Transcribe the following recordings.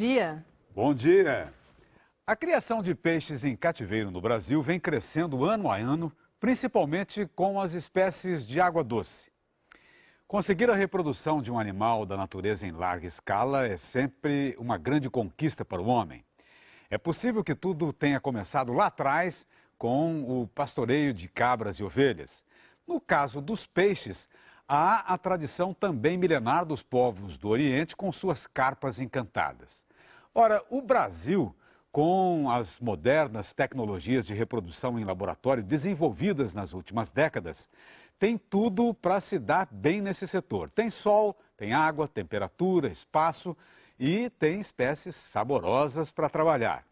dia. Bom dia. A criação de peixes em cativeiro no Brasil vem crescendo ano a ano, principalmente com as espécies de água doce. Conseguir a reprodução de um animal da natureza em larga escala é sempre uma grande conquista para o homem. É possível que tudo tenha começado lá atrás com o pastoreio de cabras e ovelhas. No caso dos peixes, há a tradição também milenar dos povos do Oriente com suas carpas encantadas. Ora, o Brasil, com as modernas tecnologias de reprodução em laboratório desenvolvidas nas últimas décadas, tem tudo para se dar bem nesse setor. Tem sol, tem água, temperatura, espaço e tem espécies saborosas para trabalhar.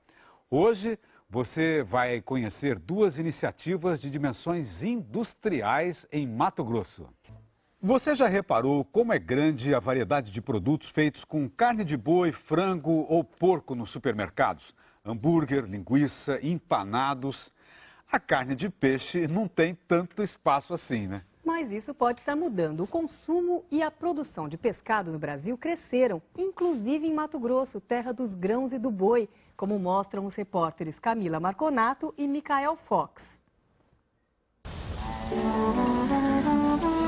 Hoje você vai conhecer duas iniciativas de dimensões industriais em Mato Grosso. Você já reparou como é grande a variedade de produtos feitos com carne de boi, frango ou porco nos supermercados? Hambúrguer, linguiça, empanados. A carne de peixe não tem tanto espaço assim, né? Mas isso pode estar mudando. O consumo e a produção de pescado no Brasil cresceram, inclusive em Mato Grosso, terra dos grãos e do boi, como mostram os repórteres Camila Marconato e Micael Fox.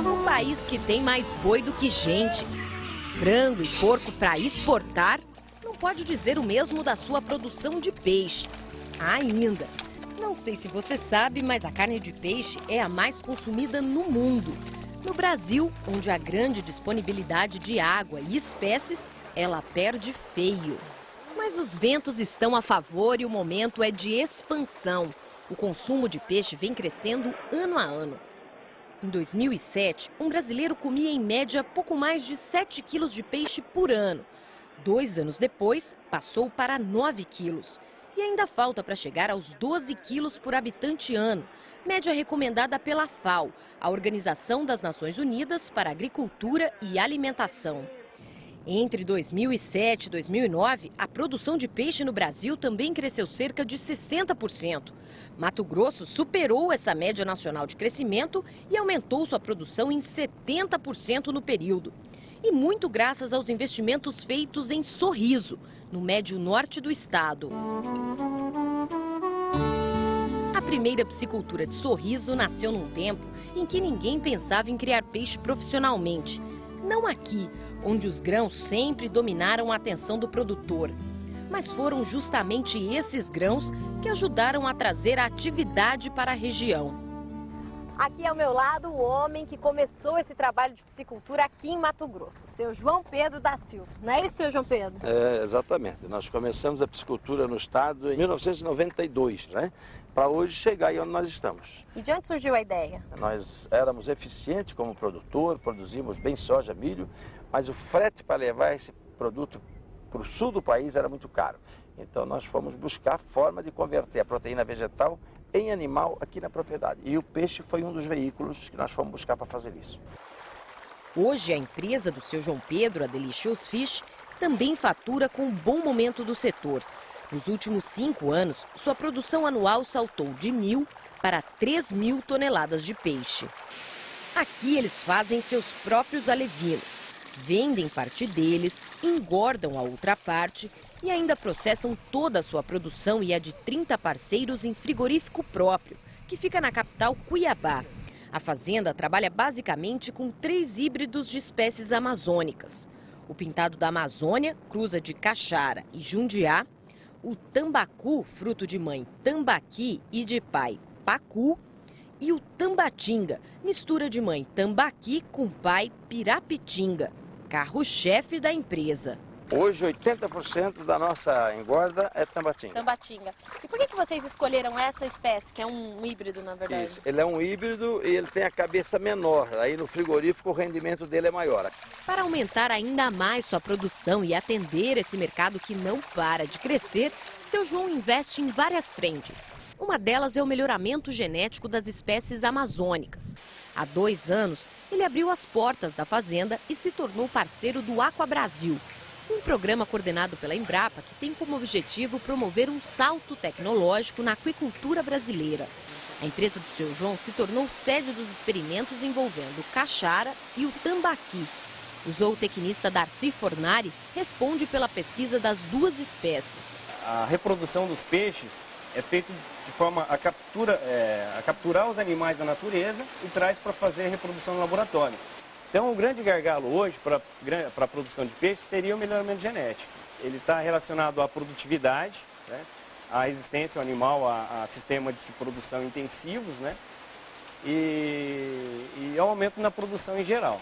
Um país que tem mais boi do que gente, frango e porco para exportar, não pode dizer o mesmo da sua produção de peixe. Ainda. Não sei se você sabe, mas a carne de peixe é a mais consumida no mundo. No Brasil, onde há grande disponibilidade de água e espécies, ela perde feio. Mas os ventos estão a favor e o momento é de expansão. O consumo de peixe vem crescendo ano a ano. Em 2007, um brasileiro comia em média pouco mais de 7 quilos de peixe por ano. 2 anos depois, passou para 9 quilos. E ainda falta para chegar aos 12 quilos por habitante ano, média recomendada pela FAO, a Organização das Nações Unidas para a Agricultura e Alimentação. Entre 2007 e 2009, a produção de peixe no Brasil também cresceu cerca de 60%. Mato Grosso superou essa média nacional de crescimento e aumentou sua produção em 70% no período. E muito graças aos investimentos feitos em Sorriso, no médio norte do estado. A primeira piscicultura de Sorriso nasceu num tempo em que ninguém pensava em criar peixe profissionalmente. Não aqui, onde os grãos sempre dominaram a atenção do produtor. Mas foram justamente esses grãos que ajudaram a trazer a atividade para a região. Aqui ao meu lado, o homem que começou esse trabalho de piscicultura aqui em Mato Grosso, seu João Pedro da Silva. Não é isso, seu João Pedro? É, exatamente. Nós começamos a piscicultura no estado em 1992, né? Para hoje chegar aí onde nós estamos. E de onde surgiu a ideia? Nós éramos eficientes como produtor, produzimos bem soja, milho, mas o frete para levar esse produto para o sul do país era muito caro. Então nós fomos buscar a forma de converter a proteína vegetal em animal aqui na propriedade. E o peixe foi um dos veículos que nós fomos buscar para fazer isso. Hoje a empresa do seu João Pedro, a Delicious Fish, também fatura com um bom momento do setor. Nos últimos 5 anos, sua produção anual saltou de 1.000 para 3.000 toneladas de peixe. Aqui eles fazem seus próprios alevinos, vendem parte deles, engordam a outra parte e ainda processam toda a sua produção e a de 30 parceiros em frigorífico próprio, que fica na capital Cuiabá. A fazenda trabalha basicamente com 3 híbridos de espécies amazônicas. O pintado da Amazônia, cruza de caxara e jundiá, o tambacu, fruto de mãe tambaqui e de pai pacu, e o tambatinga, mistura de mãe tambaqui com pai pirapitinga, carro-chefe da empresa. Hoje 80% da nossa engorda é tambatinga. Tambatinga. E por que vocês escolheram essa espécie, que é um híbrido, na verdade? Isso, ele é um híbrido e ele tem a cabeça menor, aí no frigorífico o rendimento dele é maior. Para aumentar ainda mais sua produção e atender esse mercado que não para de crescer, seu João investe em várias frentes. Uma delas é o melhoramento genético das espécies amazônicas. Há 2 anos, ele abriu as portas da fazenda e se tornou parceiro do Aqua Brasil, um programa coordenado pela Embrapa que tem como objetivo promover um salto tecnológico na aquicultura brasileira. A empresa do seu João se tornou sede dos experimentos envolvendo o caxara e o tambaqui. O zootecnista Darcy Fornari responde pela pesquisa das duas espécies. A reprodução dos peixes é feita de forma a capturar os animais da natureza e traz para fazer a reprodução no laboratório. Então, o grande gargalo hoje para a produção de peixes seria o melhoramento genético. Ele está relacionado à produtividade, né, à existência do animal, a sistemas de produção intensivos, né, e ao aumento na produção em geral.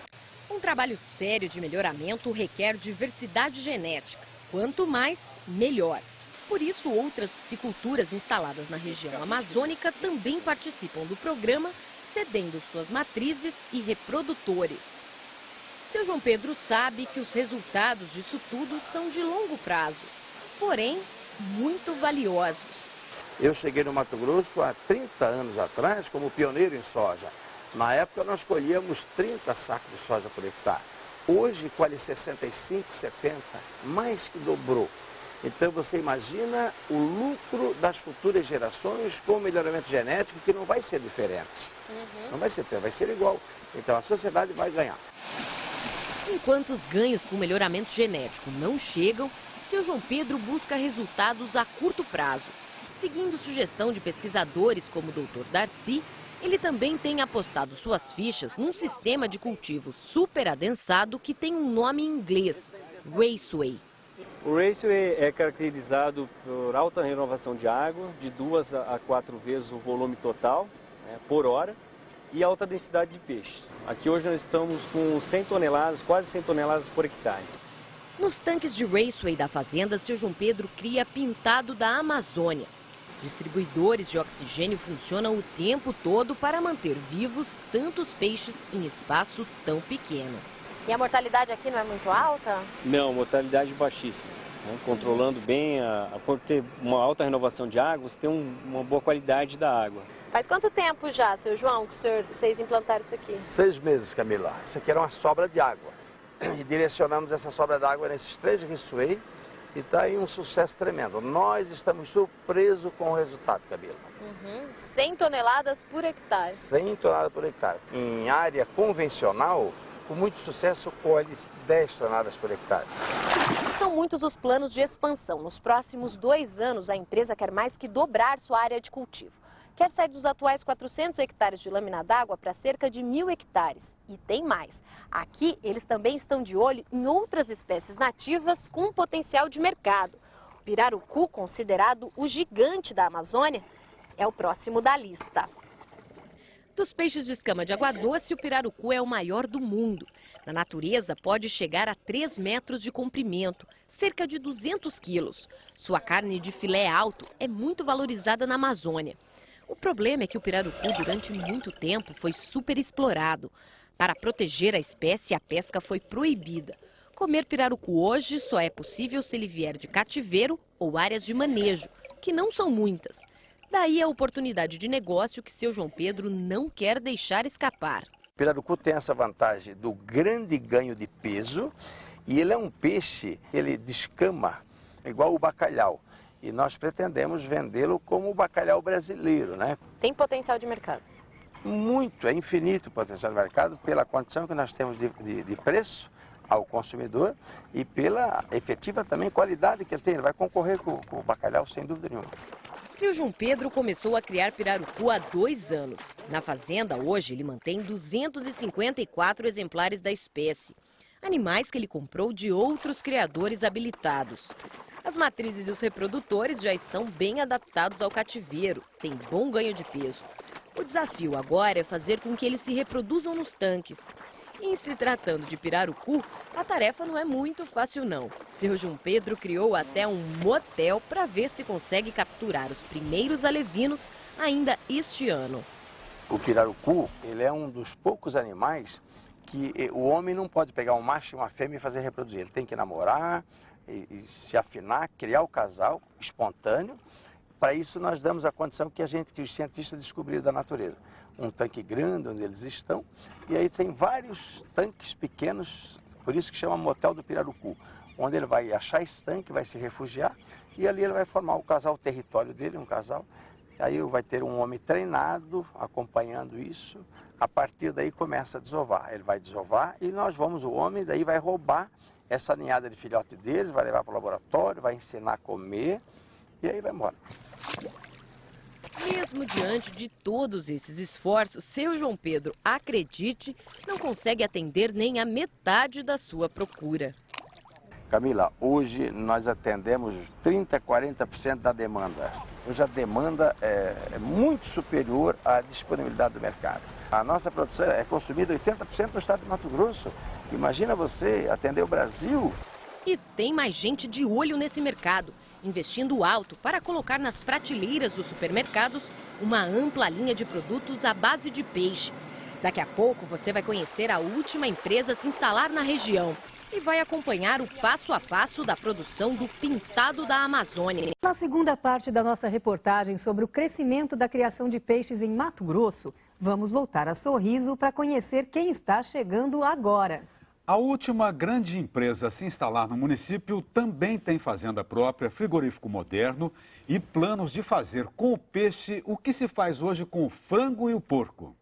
Um trabalho sério de melhoramento requer diversidade genética. Quanto mais, melhor. Por isso, outras pisciculturas instaladas na região amazônica também participam do programa, cedendo suas matrizes e reprodutores. Seu João Pedro sabe que os resultados disso tudo são de longo prazo, porém muito valiosos. Eu cheguei no Mato Grosso há 30 anos atrás como pioneiro em soja. Na época nós colhíamos 30 sacos de soja por hectare. Hoje colhe 65, 70, mais que dobrou. Então você imagina o lucro das futuras gerações com o melhoramento genético, que não vai ser diferente. Não vai ser igual. Então a sociedade vai ganhar. Enquanto os ganhos com melhoramento genético não chegam, seu João Pedro busca resultados a curto prazo. Seguindo sugestão de pesquisadores como o Dr. Darcy, ele também tem apostado suas fichas num sistema de cultivo super adensado que tem um nome em inglês, Raceway. O Raceway é caracterizado por alta renovação de água, de 2 a 4 vezes o volume total, né, por hora, e alta densidade de peixes. Aqui hoje nós estamos com 100 toneladas, quase 100 toneladas por hectare. Nos tanques de Raceway da fazenda, seu João Pedro cria pintado da Amazônia. Distribuidores de oxigênio funcionam o tempo todo para manter vivos tantos peixes em espaço tão pequeno. E a mortalidade aqui não é muito alta? Não, mortalidade baixíssima. Né? Controlando bem, por ter uma alta renovação de água, você tem uma boa qualidade da água. Faz quanto tempo já, seu João, que vocês implantaram isso aqui? 6 meses, Camila. Isso aqui era uma sobra de água. E direcionamos essa sobra de água nesses 3 Raceway. E está aí um sucesso tremendo. Nós estamos surpresos com o resultado, Camila. 100 toneladas por hectare. 100 toneladas por hectare. Em área convencional, com muito sucesso, colhe 10 toneladas por hectare. São muitos os planos de expansão. Nos próximos 2 anos, a empresa quer mais que dobrar sua área de cultivo. Quer sair dos atuais 400 hectares de lâmina d'água para cerca de 1.000 hectares. E tem mais. Aqui, eles também estão de olho em outras espécies nativas com potencial de mercado. O pirarucu, considerado o gigante da Amazônia, é o próximo da lista. Dos peixes de escama de água doce, o pirarucu é o maior do mundo. Na natureza, pode chegar a 3 metros de comprimento, cerca de 200 quilos. Sua carne de filé alto é muito valorizada na Amazônia. O problema é que o pirarucu, durante muito tempo, foi superexplorado. Para proteger a espécie, a pesca foi proibida. Comer pirarucu hoje só é possível se ele vier de cativeiro ou áreas de manejo, que não são muitas. Daí a oportunidade de negócio que seu João Pedro não quer deixar escapar. O pirarucu tem essa vantagem do grande ganho de peso e ele é um peixe, ele descama, igual o bacalhau. E nós pretendemos vendê-lo como o bacalhau brasileiro, né? Tem potencial de mercado? Muito, é infinito o potencial de mercado pela condição que nós temos de preço ao consumidor e pela efetiva também qualidade que ele tem. Ele vai concorrer com o bacalhau sem dúvida nenhuma. Seu João Pedro começou a criar pirarucu há 2 anos. Na fazenda, hoje, ele mantém 254 exemplares da espécie. Animais que ele comprou de outros criadores habilitados. As matrizes e os reprodutores já estão bem adaptados ao cativeiro, têm bom ganho de peso. O desafio agora é fazer com que eles se reproduzam nos tanques. Em se tratando de pirarucu, a tarefa não é muito fácil não. Seu João Pedro criou até um motel para ver se consegue capturar os primeiros alevinos ainda este ano. O pirarucu, ele é um dos poucos animais que o homem não pode pegar um macho e uma fêmea e fazer reproduzir. Ele tem que namorar, e se afinar, criar o casal espontâneo. Para isso nós damos a condição que os cientistas descobriram da natureza. Um tanque grande onde eles estão, e aí tem vários tanques pequenos, por isso que chama Motel do Pirarucu, onde ele vai achar esse tanque, vai se refugiar, e ali ele vai formar o casal, o território dele, um casal. Aí vai ter um homem treinado, acompanhando isso, a partir daí começa a desovar. Ele vai desovar e o homem daí vai roubar essa ninhada de filhote deles, vai levar para o laboratório, vai ensinar a comer e aí vai embora. Mesmo diante de todos esses esforços, seu João Pedro, acredite, não consegue atender nem a metade da sua procura. Camila, hoje nós atendemos 30%, 40% da demanda. Hoje a demanda é muito superior à disponibilidade do mercado. A nossa produção é consumida 80% no estado de Mato Grosso. Imagina você atender o Brasil. E tem mais gente de olho nesse mercado, investindo alto para colocar nas prateleiras dos supermercados uma ampla linha de produtos à base de peixe. Daqui a pouco você vai conhecer a última empresa a se instalar na região e vai acompanhar o passo a passo da produção do pintado da Amazônia. Na segunda parte da nossa reportagem sobre o crescimento da criação de peixes em Mato Grosso, vamos voltar a Sorriso para conhecer quem está chegando agora. A última grande empresa a se instalar no município também tem fazenda própria, frigorífico moderno e planos de fazer com o peixe o que se faz hoje com o frango e o porco.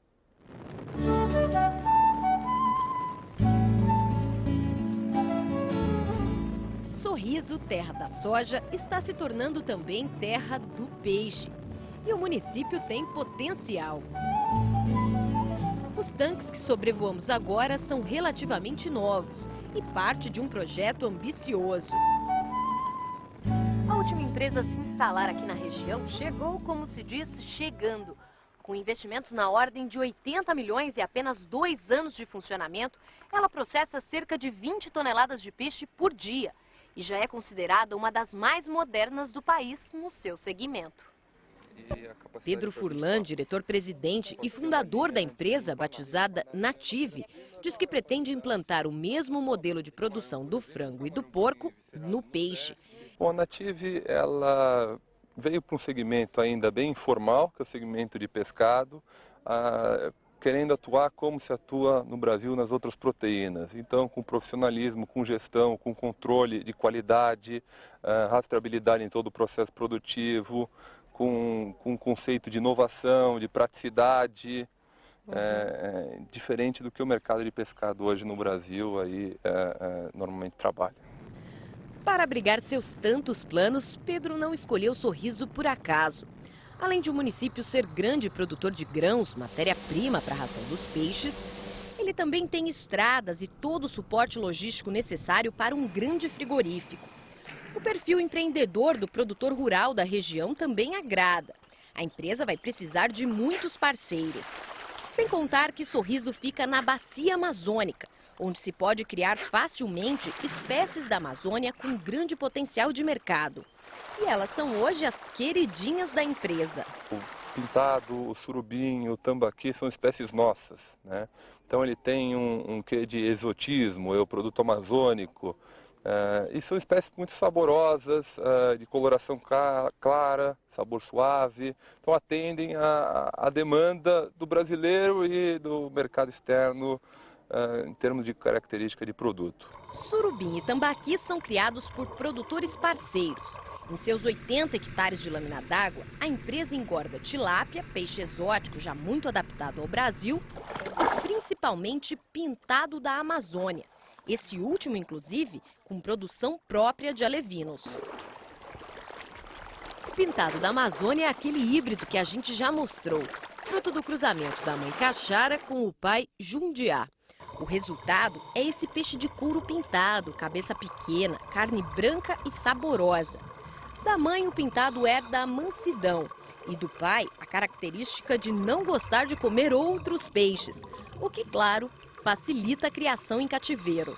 Sorriso, terra da soja, está se tornando também terra do peixe. E o município tem potencial. Os tanques que sobrevoamos agora são relativamente novos e parte de um projeto ambicioso. A última empresa a se instalar aqui na região chegou, como se diz, chegando. Com investimentos na ordem de 80 milhões e apenas 2 anos de funcionamento, ela processa cerca de 20 toneladas de peixe por dia e já é considerada uma das mais modernas do país no seu segmento. Pedro Furlan, diretor-presidente e fundador da empresa batizada Native, diz que pretende implantar o mesmo modelo de produção do frango e do porco no peixe. Bom, a Native, ela veio para um segmento ainda bem informal, que é o segmento de pescado, querendo atuar como se atua no Brasil nas outras proteínas. Então, com profissionalismo, com gestão, com controle de qualidade, rastreabilidade em todo o processo produtivo, com um conceito de inovação, de praticidade, diferente do que o mercado de pescado hoje no Brasil aí, normalmente trabalha. Para abrigar seus tantos planos, Pedro não escolheu Sorriso por acaso. Além de o município ser grande produtor de grãos, matéria-prima para a ração dos peixes, ele também tem estradas e todo o suporte logístico necessário para um grande frigorífico. O perfil empreendedor do produtor rural da região também agrada. A empresa vai precisar de muitos parceiros. Sem contar que Sorriso fica na bacia amazônica, onde se pode criar facilmente espécies da Amazônia com grande potencial de mercado. E elas são hoje as queridinhas da empresa. O pintado, o surubim, o tambaqui são espécies nossas, né? Então ele tem um quê de exotismo, é o produto amazônico. E são espécies muito saborosas, de coloração clara, sabor suave. Então atendem à demanda do brasileiro e do mercado externo em termos de característica de produto. Surubim e tambaqui são criados por produtores parceiros. Em seus 80 hectares de lâmina d'água, a empresa engorda tilápia, peixe exótico já muito adaptado ao Brasil, e principalmente pintado da Amazônia. Esse último, inclusive, com produção própria de alevinos. O pintado da Amazônia é aquele híbrido que a gente já mostrou, fruto do cruzamento da mãe Cachara com o pai Jundiá. O resultado é esse peixe de couro pintado, cabeça pequena, carne branca e saborosa. Da mãe, o pintado herda a mansidão e do pai, a característica de não gostar de comer outros peixes, o que, claro, facilita a criação em cativeiro.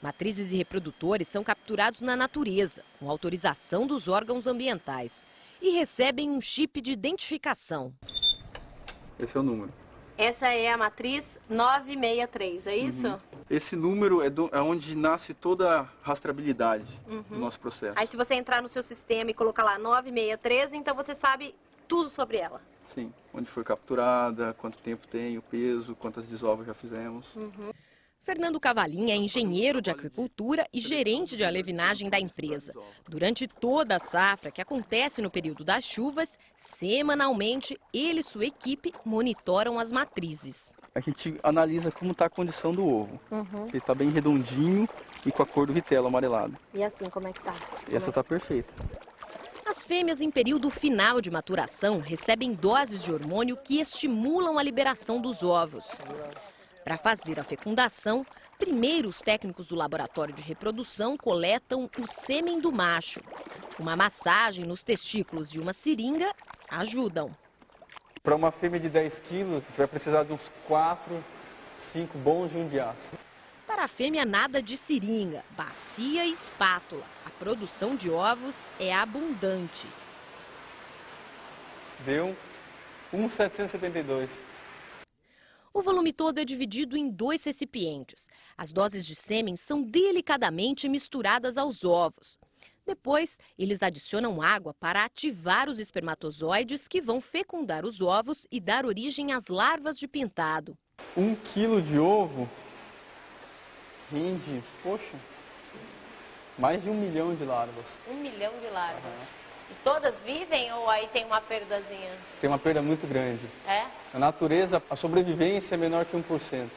Matrizes e reprodutores são capturados na natureza, com autorização dos órgãos ambientais, e recebem um chip de identificação. Esse é o número. Essa é a matriz 963, é isso? Esse número é onde nasce toda a rastreabilidade do nosso processo. Aí se você entrar no seu sistema e colocar lá 963, então você sabe tudo sobre ela. Sim, onde foi capturada, quanto tempo tem, o peso, quantas desovas já fizemos. Fernando Cavalim é engenheiro de aquicultura e gerente de alevinagem da empresa. Durante toda a safra, que acontece no período das chuvas, semanalmente ele e sua equipe monitoram as matrizes. A gente analisa como está a condição do ovo. Ele está bem redondinho e com a cor do vitelo amarelado. E assim, como é que tá? Essa está perfeita. As fêmeas em período final de maturação recebem doses de hormônio que estimulam a liberação dos ovos. Para fazer a fecundação, primeiro os técnicos do laboratório de reprodução coletam o sêmen do macho. Uma massagem nos testículos e uma seringa ajudam. Para uma fêmea de 10 quilos, vai precisar de uns 4, 5 bons jundiás. Para a fêmea, nada de seringa, bacia e espátula. A produção de ovos é abundante. Deu 1,772. O volume todo é dividido em 2 recipientes. As doses de sêmen são delicadamente misturadas aos ovos. Depois, eles adicionam água para ativar os espermatozoides que vão fecundar os ovos e dar origem às larvas de pintado. 1 quilo de ovo rende, poxa, mais de 1 milhão de larvas. 1 milhão de larvas. E todas vivem ou aí tem uma perdazinha? Tem uma perda muito grande. É? Na natureza, a sobrevivência é menor que 1%.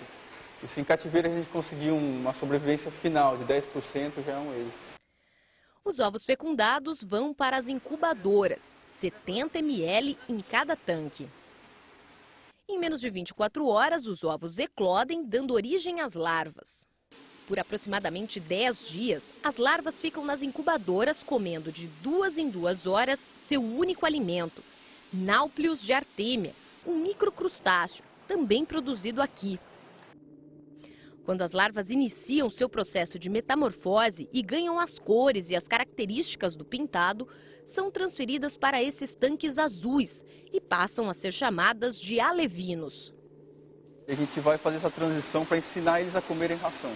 E se em cativeiro a gente conseguir uma sobrevivência final de 10%, já é um êxito. Os ovos fecundados vão para as incubadoras, 70 ml em cada tanque. Em menos de 24 horas, os ovos eclodem, dando origem às larvas. Por aproximadamente 10 dias, as larvas ficam nas incubadoras comendo de 2 em 2 horas seu único alimento, Nauplius de artemia, um microcrustáceo, também produzido aqui. Quando as larvas iniciam seu processo de metamorfose e ganham as cores e as características do pintado, são transferidas para esses tanques azuis e passam a ser chamadas de alevinos. A gente vai fazer essa transição para ensinar eles a comerem ração.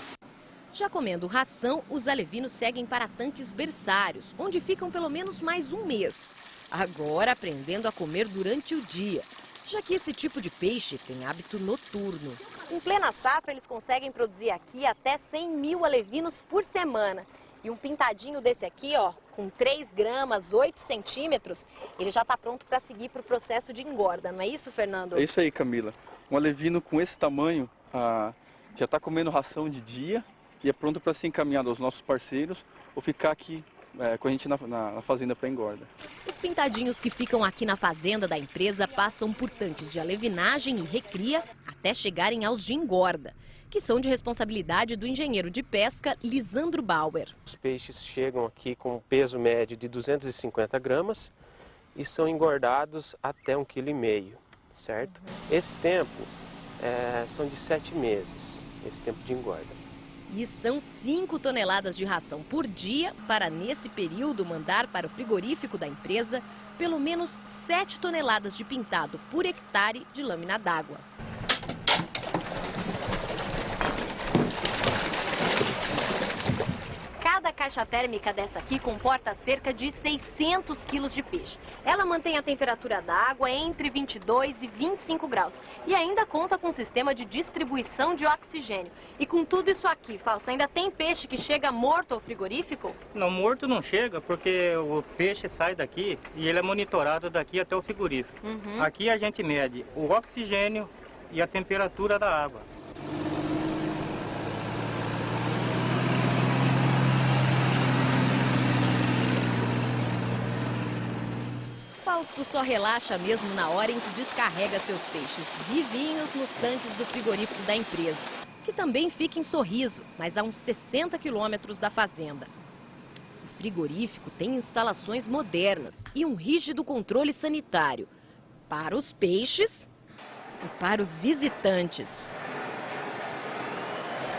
Já comendo ração, os alevinos seguem para tanques berçários, onde ficam pelo menos mais um mês. Agora aprendendo a comer durante o dia, já que esse tipo de peixe tem hábito noturno. Em plena safra, eles conseguem produzir aqui até 100 mil alevinos por semana. E um pintadinho desse aqui, ó, com 3 gramas, 8 centímetros, ele já está pronto para seguir para o processo de engorda. Não é isso, Fernando? É isso aí, Camila. Um alevino com esse tamanho já está comendo ração de dia e é pronto para ser encaminhado aos nossos parceiros ou ficar aqui com a gente na fazenda para engorda. Os pintadinhos que ficam aqui na fazenda da empresa passam por tanques de alevinagem e recria até chegarem aos de engorda, que são de responsabilidade do engenheiro de pesca Lisandro Bauer. Os peixes chegam aqui com um peso médio de 250 gramas e são engordados até 1,5 kg, certo? Esse tempo são de 7 meses, esse tempo de engorda. E são 5 toneladas de ração por dia para, nesse período, mandar para o frigorífico da empresa pelo menos 7 toneladas de pintado por hectare de lâmina d'água. Cada caixa térmica dessa aqui comporta cerca de 600 quilos de peixe. Ela mantém a temperatura da água entre 22 e 25 graus. E ainda conta com um sistema de distribuição de oxigênio. E com tudo isso aqui, Fausto, ainda tem peixe que chega morto ao frigorífico? Não, morto não chega, porque o peixe sai daqui e ele é monitorado daqui até o frigorífico. Aqui a gente mede o oxigênio e a temperatura da água. Fausto só relaxa mesmo na hora em que descarrega seus peixes vivinhos nos tanques do frigorífico da empresa, que também fica em Sorriso, mas a uns 60 quilômetros da fazenda. O frigorífico tem instalações modernas e um rígido controle sanitário para os peixes e para os visitantes.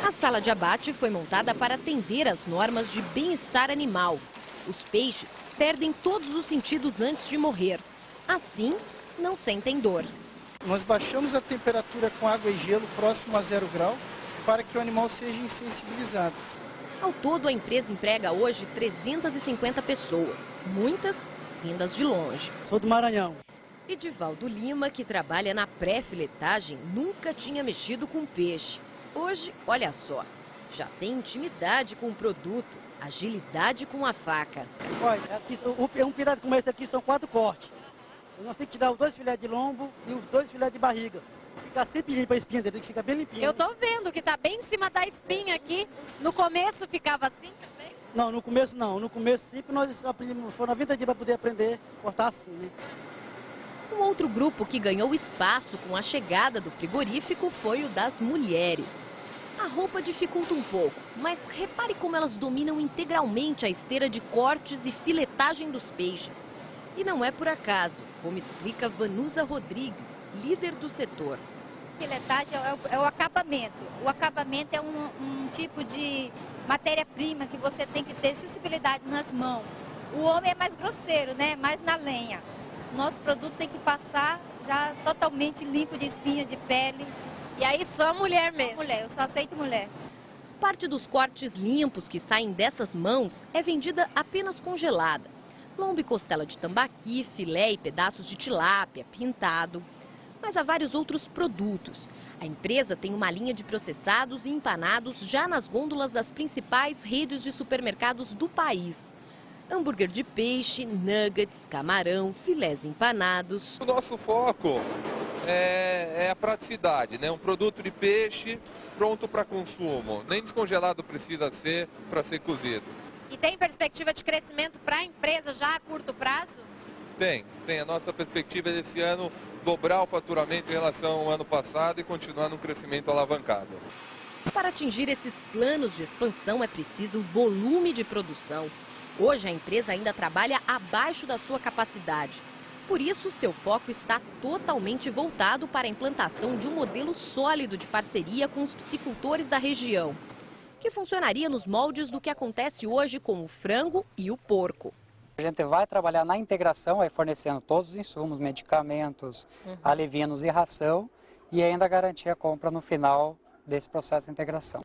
A sala de abate foi montada para atender às normas de bem-estar animal. Os peixes perdem todos os sentidos antes de morrer. Assim, não sentem dor. Nós baixamos a temperatura com água e gelo próximo a 0 grau para que o animal seja insensibilizado. Ao todo, a empresa emprega hoje 350 pessoas, muitas vindas de longe. Sou do Maranhão. Edivaldo Lima, que trabalha na pré-filetagem, nunca tinha mexido com peixe. Hoje, olha só, já tem intimidade com o produto, agilidade com a faca. Olha, aqui, um filé como esse aqui são 4 cortes. Nós temos que tirar os 2 filés de lombo e os 2 filés de barriga. Ficar sempre limpa a espinha dele, que fica bem limpinho. Eu tô vendo que tá bem em cima da espinha aqui. No começo ficava assim também? Não, no começo não. No começo sempre nós aprendemos, foram 90 dias para poder aprender a cortar assim, né? Um outro grupo que ganhou espaço com a chegada do frigorífico foi o das mulheres. A roupa dificulta um pouco, mas repare como elas dominam integralmente a esteira de cortes e filetagem dos peixes. E não é por acaso, como explica Vanusa Rodrigues, líder do setor. Filetagem é o acabamento. O acabamento é um tipo de matéria-prima que você tem que ter sensibilidade nas mãos. O homem é mais grosseiro, né? Mais na lenha. Nosso produto tem que passar já totalmente limpo de espinha, de pele. E aí só mulher mesmo? Mulher, eu só aceito mulher. Parte dos cortes limpos que saem dessas mãos é vendida apenas congelada. Lombo e costela de tambaqui, filé e pedaços de tilápia, pintado. Mas há vários outros produtos. A empresa tem uma linha de processados e empanados já nas gôndolas das principais redes de supermercados do país. Hambúrguer de peixe, nuggets, camarão, filés empanados. O nosso foco é a praticidade, né? Um produto de peixe pronto para consumo. Nem descongelado precisa ser para ser cozido. E tem perspectiva de crescimento para a empresa já a curto prazo? Tem. A nossa perspectiva é desse ano dobrar o faturamento em relação ao ano passado e continuar num crescimento alavancado. Para atingir esses planos de expansão é preciso volume de produção. Hoje a empresa ainda trabalha abaixo da sua capacidade. Por isso, seu foco está totalmente voltado para a implantação de um modelo sólido de parceria com os piscicultores da região, que funcionaria nos moldes do que acontece hoje com o frango e o porco. A gente vai trabalhar na integração, aí fornecendo todos os insumos, medicamentos, alevinos e ração, e ainda garantir a compra no final desse processo de integração.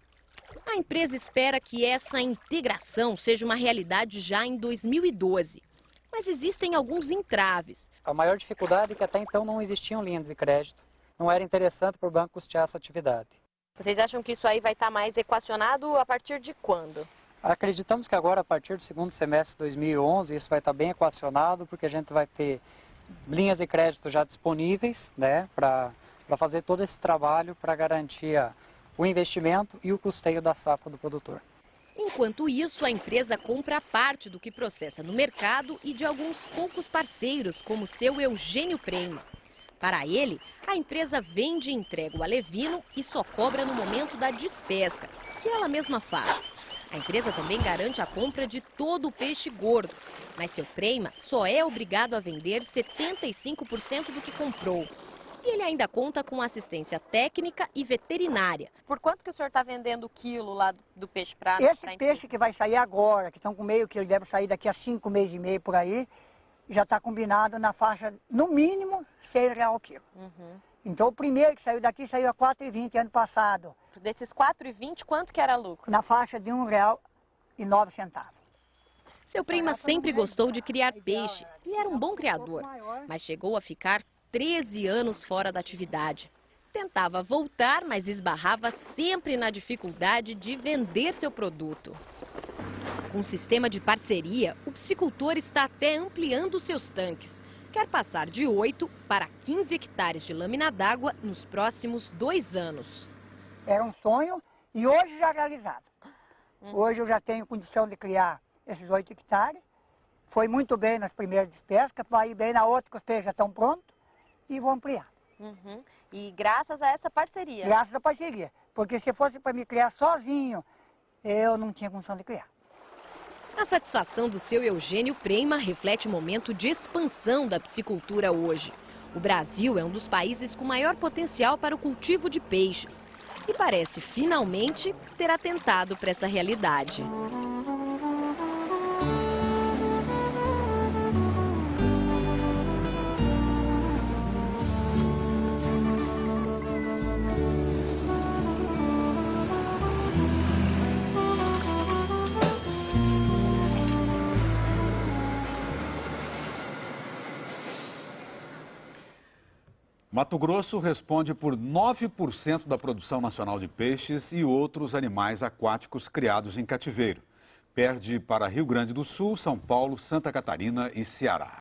A empresa espera que essa integração seja uma realidade já em 2012. Mas existem alguns entraves. A maior dificuldade é que até então não existiam linhas de crédito. Não era interessante para o banco custear essa atividade. Vocês acham que isso aí vai estar mais equacionado a partir de quando? Acreditamos que agora, a partir do segundo semestre de 2011, isso vai estar bem equacionado, porque a gente vai ter linhas de crédito já disponíveis, né, para fazer todo esse trabalho para garantir o investimento e o custeio da safra do produtor. Enquanto isso, a empresa compra parte do que processa no mercado e de alguns poucos parceiros, como seu Eugênio Prema. Para ele, a empresa vende e entrega o alevino e só cobra no momento da despesca, que ela mesma faz. A empresa também garante a compra de todo o peixe gordo, mas seu Prema só é obrigado a vender 75% do que comprou. E ele ainda conta com assistência técnica e veterinária. Por quanto que o senhor está vendendo o quilo lá do peixe prato? Esse peixe que vai sair agora, que estão com meio quilo, deve sair daqui a 5 meses e meio por aí, já está combinado na faixa, no mínimo, R$6 o quilo. Então o primeiro que saiu daqui saiu a R$4,20 ano passado. Desses R$4,20, quanto que era lucro? Na faixa de R$1,09. Seu Prema sempre gostou de criar peixe e era um bom criador, mas chegou a ficar 13 anos fora da atividade. Tentava voltar, mas esbarrava sempre na dificuldade de vender seu produto. Com um sistema de parceria, o piscicultor está até ampliando seus tanques. Quer passar de 8 para 15 hectares de lâmina d'água nos próximos 2 anos. Era um sonho e hoje já realizado. Hoje eu já tenho condição de criar esses 8 hectares. Foi muito bem nas primeiras despescas, vai ir bem na outra que os peixes já estão prontos e vou ampliar. E graças a essa parceria? Graças à parceria, porque se fosse para me criar sozinho, eu não tinha condição de criar. A satisfação do seu Eugênio Prema reflete o momento de expansão da piscicultura hoje. O Brasil é um dos países com maior potencial para o cultivo de peixes e parece finalmente ter atentado para essa realidade. Mato Grosso responde por 9% da produção nacional de peixes e outros animais aquáticos criados em cativeiro. Perde para Rio Grande do Sul, São Paulo, Santa Catarina e Ceará.